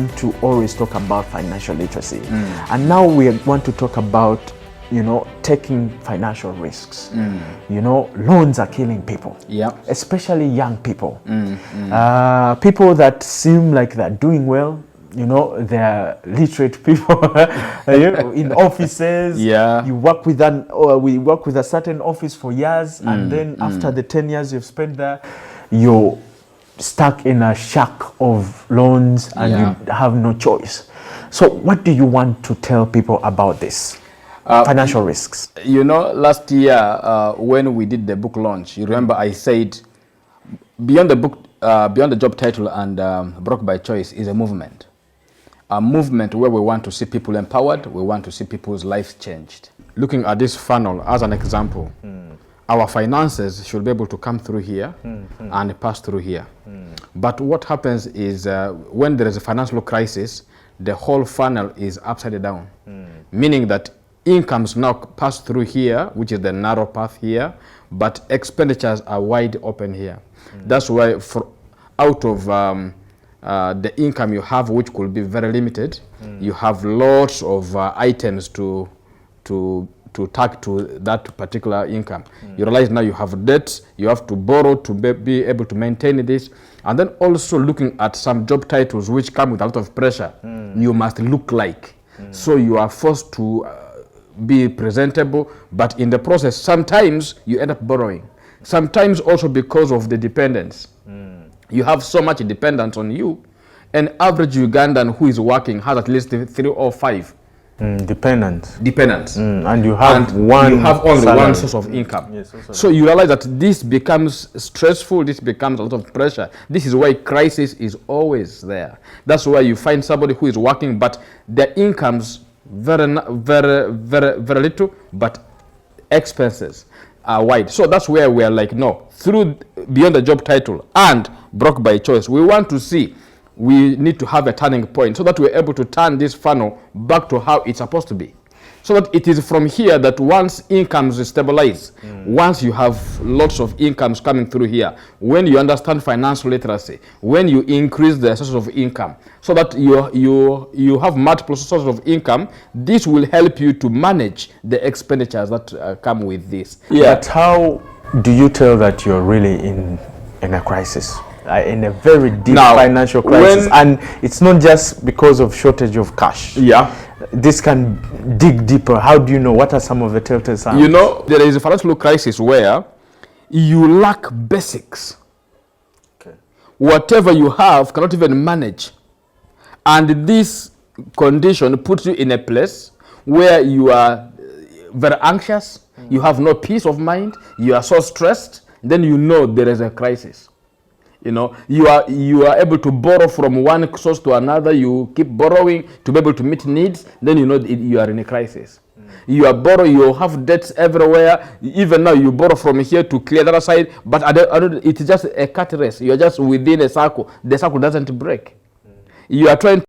want to always talk about financial literacy. And now we want to talk about, taking financial risks. Loans are killing people, especially young people. People that seem like they're doing well, they're literate people in offices. You work with we work with a certain office for years, and then after the 10 years you've spent there, you're stuck in a shack of loans and you have no choice. So what do you want to tell people about this? Financial risks. Last year when we did the book launch, you remember I said beyond the book, beyond the job title and Broke by Choice is a movement. A movement where we want to see people empowered, we want to see people's lives changed. Looking at this funnel as an example, our finances should be able to come through here and pass through here. But what happens is when there is a financial crisis, the whole funnel is upside down, meaning that incomes now pass through here, which is the narrow path here, but expenditures are wide open here. That's why out of the income you have, which could be very limited, you have lots of items to tag to that particular income. You realize now you have debts, you have to borrow to be able to maintain this, and then also looking at some job titles which come with a lot of pressure. You must look like, so you are forced to be presentable, but in the process sometimes you end up borrowing, sometimes also because of the dependence. You have so much dependence on you. An average Ugandan who is working has at least 3 or 5 dependents. And you have only salary. one source of income. So you realize that this becomes stressful, this becomes a lot of pressure. This is why crisis is always there. That's why you find somebody who is working, but their incomes very little, but expenses are wide. So that's where we are like, no, through beyond the job title and Broke by Choice, we want to see, we need to have a turning point so that we're able to turn this funnel back to how it's supposed to be. So that it is from here that once incomes stabilize, once you have lots of incomes coming through here, when you understand financial literacy, when you increase the sources of income, so that you have multiple sources of income, this will help you to manage the expenditures that come with this. But how do you tell that you're really in a crisis? In a very deep financial crisis, and it's not just because of shortage of cash. This can dig deeper. How do you know? What are some of the telltale signs? There is a financial crisis where you lack basics. Whatever you have cannot even manage, and this condition puts you in a place where you are very anxious, you have no peace of mind, you are so stressed, then there is a crisis. You are able to borrow from one source to another. You keep borrowing to be able to meet needs. Then you are in a crisis. You are borrowing. You have debts everywhere. Even now you borrow from here to clear the other side. But it's just a cat race. You are just within a circle. The circle doesn't break. You are trying